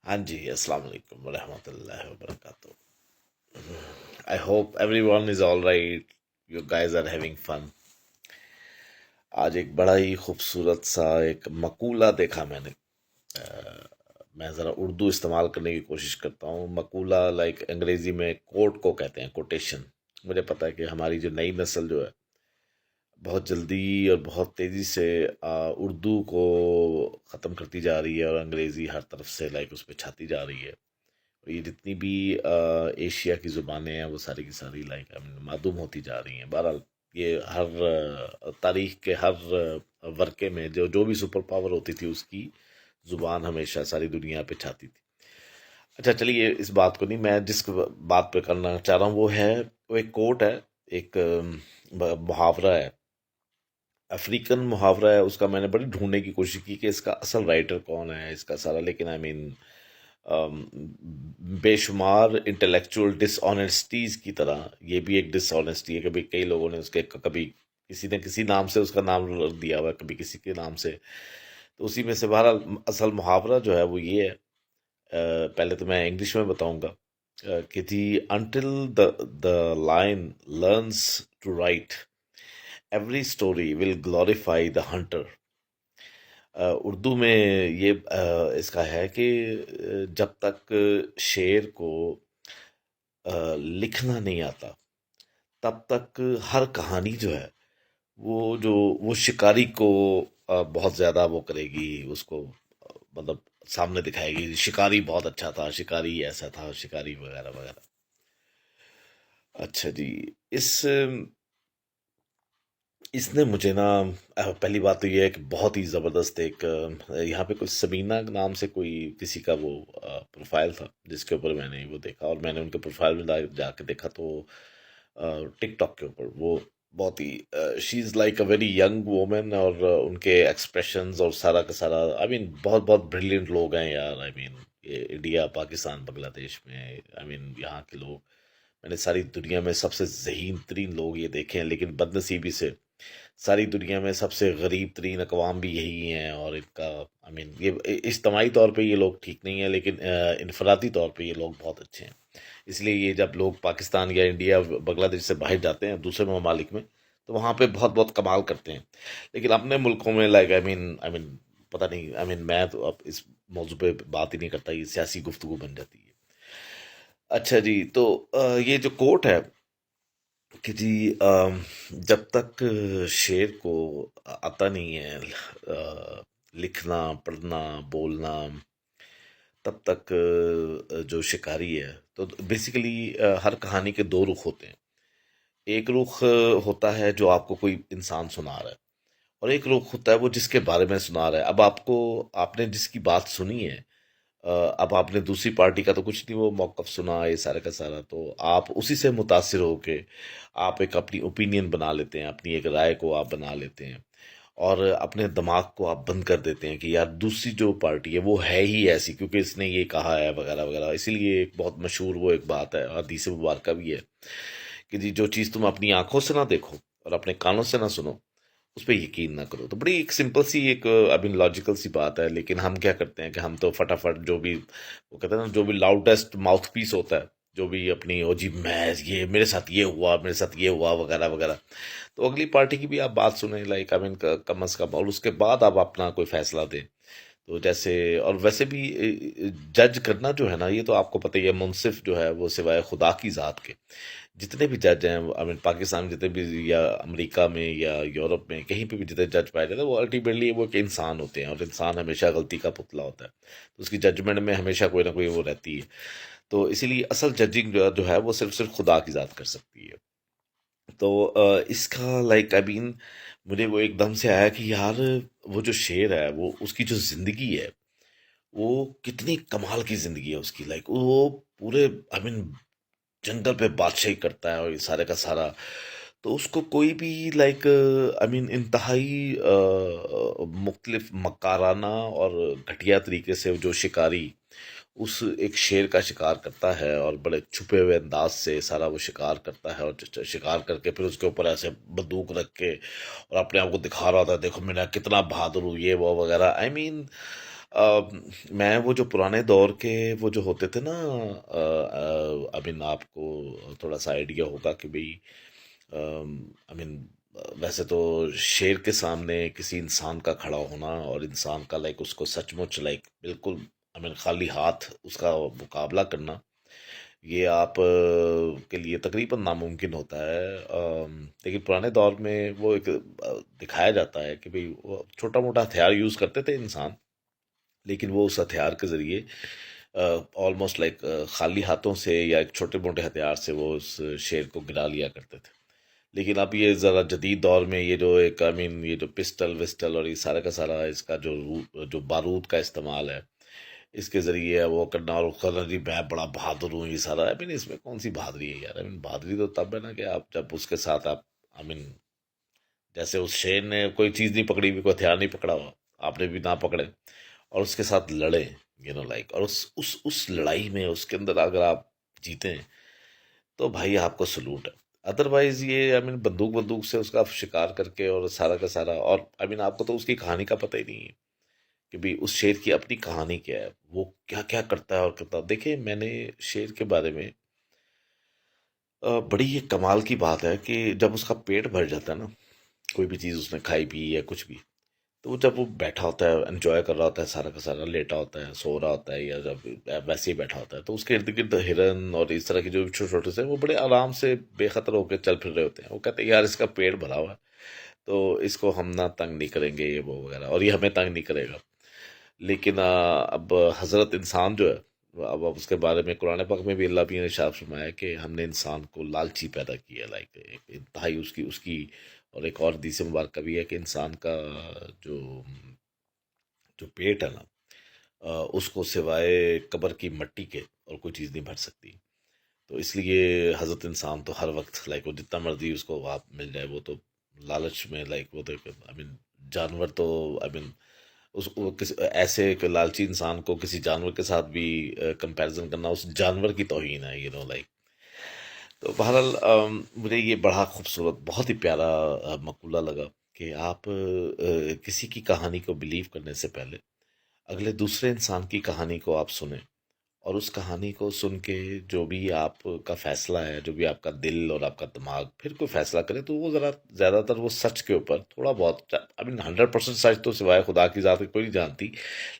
हाँ जी, अस्सलाम वालेकुम वरहमतुल्लाहि वबरकातुह। I hope everyone is all right, you guys are having fun. आज एक बड़ा ही खूबसूरत सा एक मकूला देखा मैंने। मैं ज़रा उर्दू इस्तेमाल करने की कोशिश करता हूँ। मकूला लाइक अंग्रेज़ी में कोट को कहते हैं, कोटेशन। मुझे पता है कि हमारी जो नई नस्ल जो है बहुत जल्दी और बहुत तेज़ी से उर्दू को ख़त्म करती जा रही है और अंग्रेज़ी हर तरफ से लाइक उस पर छाती जा रही है। ये जितनी भी एशिया की ज़ुबानें हैं वो सारी की सारी लाइक मादूम होती जा रही हैं। बहरहाल ये हर तारीख के हर वर्के में जो जो भी सुपर पावर होती थी उसकी ज़ुबान हमेशा सारी दुनिया पे छाती थी। अच्छा चलिए, इस बात को नहीं, मैं जिस बात पे करना चाह रहा हूँ वो एक कोट है, एक मुहावरा है, अफ्रीकन मुहावरा है। उसका मैंने बड़ी ढूंढने की कोशिश की कि इसका असल राइटर कौन है इसका सारा, लेकिन आई मीन बेशुमार इंटेलेक्चुअल डिसऑनेस्टीज की तरह ये भी एक डिसऑनेस्टी है। कभी कई लोगों ने उसके कभी किसी ने किसी नाम से उसका नाम रख दिया हुआ है, कभी किसी के नाम से। तो उसी में से बहरहाल असल मुहावरा जो है वो ये है। पहले तो मैं इंग्लिश में बताऊंगा कि जी, until the lion learns to write every story will glorify the hunter. Urdu में ये इसका है कि जब तक शेर को लिखना नहीं आता तब तक हर कहानी जो है जो वो शिकारी को बहुत ज़्यादा वो करेगी, उसको मतलब सामने दिखाएगी शिकारी बहुत अच्छा था, शिकारी ऐसा था, शिकारी वगैरह वगैरह। अच्छा जी, इस इसने मुझे ना पहली बात तो ये है कि बहुत ही ज़बरदस्त एक यहाँ पे कोई सबीना नाम से कोई किसी का वो प्रोफाइल था जिसके ऊपर मैंने वो देखा, और मैंने उनके प्रोफाइल में जाके देखा तो टिकटॉक के ऊपर वो बहुत ही she is like a very young woman, और उनके एक्सप्रेशंस और सारा का सारा आई मीन बहुत बहुत ब्रिलियंट लोग हैं यार। आई मीन ये इंडिया, पाकिस्तान, बांग्लादेश में आई मीन यहाँ के लोग, मैंने सारी दुनिया में सबसे ज़हीन तरीन लोग ये देखे हैं, लेकिन बदनसीबी से सारी दुनिया में सबसे गरीब तरीन अकवाम भी यही हैं। और इनका आई मीन ये इज्तमाही तौर पे ये लोग ठीक नहीं है, लेकिन इनफरादी तौर पे ये लोग बहुत अच्छे हैं। इसलिए ये जब लोग पाकिस्तान या इंडिया बांग्लादेश से बाहर जाते हैं दूसरे ममालिक में, तो वहाँ पे बहुत बहुत कमाल करते हैं। लेकिन अपने मुल्कों में लाइक आई मीन पता नहीं, आई मीन मैं तो अब इस मौजू पे बात ही नहीं करता, ये सियासी गुफ्तगू बन जाती है। अच्छा जी, तो ये जो कोट है कि जी जब तक शेर को आता नहीं है लिखना, पढ़ना, बोलना, तब तक जो शिकारी है, तो बेसिकली हर कहानी के दो रुख होते हैं। एक रुख होता है जो आपको कोई इंसान सुना रहा है, और एक रुख होता है वो जिसके बारे में सुना रहा है। अब आपने जिसकी बात सुनी है, अब आपने दूसरी पार्टी का तो कुछ नहीं वो मौक़िफ़ सुना, ये सारा का सारा, तो आप उसी से मुतासिर होके आप एक अपनी ओपिनियन बना लेते हैं, अपनी एक राय को आप बना लेते हैं, और अपने दिमाग को आप बंद कर देते हैं कि यार दूसरी जो पार्टी है वो है ही ऐसी क्योंकि इसने ये कहा है वगैरह वगैरह। इसीलिए एक बहुत मशहूर वो एक बात है, हदीस मुबारका भी है कि जी जो चीज़ तुम अपनी आंखों से ना देखो और अपने कानों से ना सुनो, उस पे यकीन ना करो। तो बड़ी एक सिंपल सी एक आई मीन लॉजिकल सी बात है, लेकिन हम क्या करते हैं कि हम तो फटाफट जो भी वो कहते हैं ना, जो भी लाउडेस्ट माउथ पीस होता है, जो भी अपनी ओ जी मैं ये मेरे साथ ये हुआ, मेरे साथ ये हुआ वगैरह वगैरह, तो अगली पार्टी की भी आप बात सुने लाइक आई मीन कम अज कम, और उसके बाद आप अपना कोई फैसला दें। तो जैसे और वैसे भी जज करना जो है ना, ये तो आपको पता ही है, मुनसिफ जो है वो सिवाय खुदा की ज़ात के जितने भी जज हैं, आई मीन पाकिस्तान में जितने भी या अमेरिका में या यूरोप में कहीं पे भी जितने जज पाए जाते हैं, वो अल्टीमेटली वो एक इंसान होते हैं, और इंसान हमेशा गलती का पुतला होता है, तो उसकी जजमेंट में हमेशा कोई ना कोई वो रहती है। तो इसीलिए असल जजिंग जो है वो सिर्फ सिर्फ खुदा की ज़ात कर सकती है। तो इसका लाइक आई मीन मुझे वो एकदम से आया कि यार वो जो शेर है वो उसकी जो ज़िंदगी है वो कितनी कमाल की ज़िंदगी है उसकी, लाइक वो पूरे आई मीन जंगल पे बादशाही करता है और ये सारे का सारा। तो उसको कोई भी लाइक आई मीन इंतहाई मुख्तलिफ मकाराना और घटिया तरीके से जो शिकारी उस एक शेर का शिकार करता है, और बड़े छुपे हुए अंदाज से सारा वो शिकार करता है, और शिकार करके फिर उसके ऊपर ऐसे बंदूक रख के और अपने आप को दिखा रहा था, देखो मैं कितना बहादुर हूँ, ये वो वगैरह। आई मीन मैं वो जो पुराने दौर के वो जो होते थे ना, आई मीन आपको थोड़ा सा आइडिया होगा कि भाई, आई मीन वैसे तो शेर के सामने किसी इंसान का खड़ा होना और इंसान का लाइक उसको सचमुच लाइक बिल्कुल आई मीन खाली हाथ उसका मुकाबला करना, ये आप के लिए तकरीबन नामुमकिन होता है। लेकिन पुराने दौर में वो एक दिखाया जाता है कि भाई वो छोटा मोटा हथियार यूज़ करते थे इंसान, लेकिन वो उस हथियार के ज़रिए ऑलमोस्ट लाइक खाली हाथों से या एक छोटे मोटे हथियार से वो उस शेर को गिरा लिया करते थे। लेकिन अब ये ज़रा जदीद दौर में ये जो एक आई मीन ये जो पिस्टल विस्टल और ये सारा का सारा इसका जो बारूद का इस्तेमाल है, इसके ज़रिए वो करना और करना जी मैं बड़ा बहादुर हूँ, ये सारा आई मीन इसमें कौन सी बहादुरी है यार। आई मीन बहादुरी तो तब है ना कि आप जब उसके साथ आप आई मीन जैसे उस शेर ने कोई चीज़ नहीं पकड़ी हुई, कोई हथियार नहीं पकड़ा हुआ, आपने भी ना पकड़े और उसके साथ लड़े, यू नो लाइक, और उस लड़ाई में उसके अंदर अगर आप जीते तो भाई आपको सलूट है। अदरवाइज ये आई मीन बंदूक बंदूक से उसका शिकार करके और सारा का सारा, और आई मीन आपको तो उसकी कहानी का पता ही नहीं है कि भाई उस शेर की अपनी कहानी क्या है, वो क्या क्या करता है और करता है। देखिए मैंने शेर के बारे में बड़ी ये कमाल की बात है कि जब उसका पेट भर जाता है ना, कोई भी चीज़ उसने खाई पी या कुछ भी, तो वो जब वो बैठा होता है एंजॉय कर रहा होता है, सारा का सारा लेटा होता है, सो रहा होता है, या जब वैसे ही बैठा होता है, तो उसके इर्द गिर्द हिरन और इस तरह के जो छोटे छोटे से वो बड़े आराम से बेखतर होकर चल फिर रहे होते हैं। वो कहते हैं यार इसका पेट भरा हुआ है, तो इसको हम ना तंग नहीं करेंगे ये वो वगैरह, और ये हमें तंग नहीं करेगा। लेकिन अब हजरत इंसान जो है, अब उसके बारे में कुरान पाक में भी अल्लाह भी ने इरशाद फरमाया कि हमने इंसान को लालची पैदा किया, लाइक एक इंतहाई उसकी उसकी। और एक और हदीस मुबारक भी है कि इंसान का जो जो पेट है ना, उसको सिवाय कब्र की मिट्टी के और कोई चीज़ नहीं भर सकती। तो इसलिए हज़रत इंसान तो हर वक्त लाइक वो जितना मर्जी उसको आप मिल जाए, वो तो लालच में लाइक वो तो आई मीन जानवर तो आई मीन उस वो किस ऐसे एक लालची इंसान को किसी जानवर के साथ भी कंपैरिजन करना उस जानवर की तौहीन है, यू नो लाइक। तो बहरहाल मुझे ये बड़ा खूबसूरत बहुत ही प्यारा मकूला लगा कि आप किसी की कहानी को बिलीव करने से पहले अगले दूसरे इंसान की कहानी को आप सुने, और उस कहानी को सुन के जो भी आपका फैसला है, जो भी आपका दिल और आपका दिमाग फिर कोई फैसला करे, तो वो ज़रा ज़्यादातर वो सच के ऊपर थोड़ा बहुत, आई मीन 100% सच तो सिवाय खुदा की ज़ात के कोई नहीं जानती,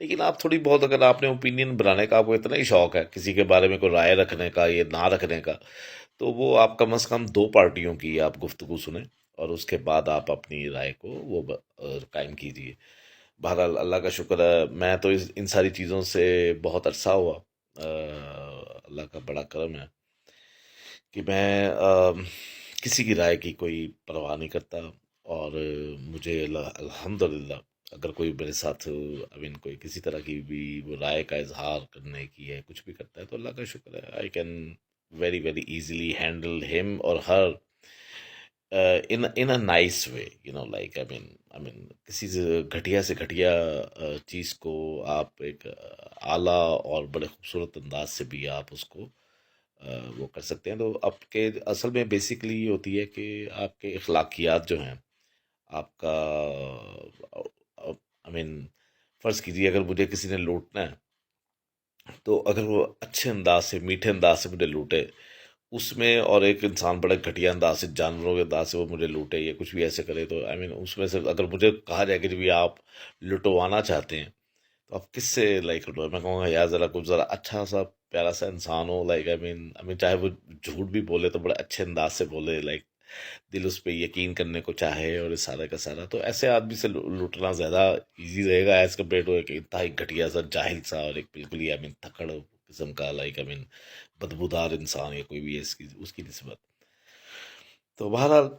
लेकिन आप थोड़ी बहुत अगर आपने ओपिनियन बनाने का आपको इतना ही शौक है किसी के बारे में कोई राय रखने का या ना रखने का, तो वो आप कम से कम दो पार्टियों की आप गुफ्तगू सुने और उसके बाद आप अपनी राय को वो कायम कीजिए। बहरहाल अल्लाह का शुक्र है, मैं तो इन सारी चीज़ों से बहुत अरसा हुआ, अल्लाह का बड़ा करम है कि मैं किसी की राय की कोई परवाह नहीं करता। और मुझे अल्हम्दुलिल्लाह अगर कोई मेरे साथ आई मीन कोई किसी तरह की भी वो राय का इजहार करने की है, कुछ भी करता है, तो अल्लाह का शुक्र है I can very very easily handle him और her in a nice way, you know like I mean किसी से घटिया चीज़ को आप एक आला और बड़े खूबसूरत अंदाज से भी आप उसको वो कर सकते हैं। तो आपके असल में बेसिकली ये होती है कि आपके अखलाकियात जो हैं आपका आई मीन फ़र्ज़ कीजिए अगर मुझे किसी ने लूटना है, तो अगर वो अच्छे अंदाज से मीठे अंदाज से मुझे लूटे उसमें, और एक इंसान बड़े घटिया अंदाज से जानवरों के अंदाज से वो मुझे लूटे या कुछ भी ऐसे करे, तो आई मीन उसमें से अगर मुझे कहा जाए कि जब भी आप लुटवाना चाहते हैं तो आप किससे लाइक लुटवाए, मैं कहूँगा यार ज़रा कुछ ज़रा अच्छा सा प्यारा सा इंसान हो, लाइक आई मीन चाहे वो झूठ भी बोले तो बड़े अच्छे अंदाज से बोले, लाइक दिल उस पर यकीन करने को चाहे और इस सारा का सारा, तो ऐसे आदमी से लुटना ज़्यादा इजी रहेगा एज कम्पेयर टू एक इतना ही घटिया सा जाहिल सा और एक बिल्कुल ही आई मीन थकड़ किस्म का लाइक आई मीन बदबूदार इंसान या कोई भी है इसकी उसकी निस्बत। तो बहरहाल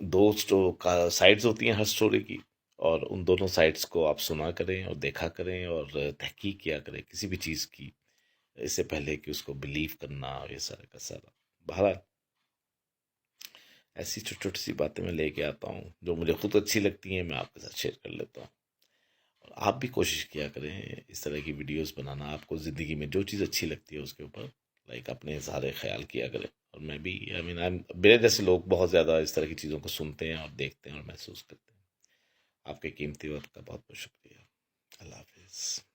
दो का साइड्स होती हैं हर स्टोरी की, और उन दोनों साइड्स को आप सुना करें और देखा करें और तहकीक किया करें किसी भी चीज़ की, इससे पहले कि उसको बिलीव करना ये सारा का सारा। बहरहाल ऐसी छोटी छोटी सी बातें मैं लेके आता हूँ जो मुझे खुद अच्छी लगती हैं, मैं आपके साथ शेयर कर लेता हूँ। और आप भी कोशिश किया करें इस तरह की वीडियोस बनाना, आपको ज़िंदगी में जो चीज़ अच्छी लगती है उसके ऊपर लाइक अपने सारे ख्याल किया करें। और मैं भी आई मीन आई मेरे जैसे लोग बहुत ज़्यादा इस तरह की चीज़ों को सुनते हैं और देखते हैं और महसूस करते हैं। आपके कीमती वक्त का बहुत बहुत शुक्रिया। अल्लाह हाफिज़। हाफिज़।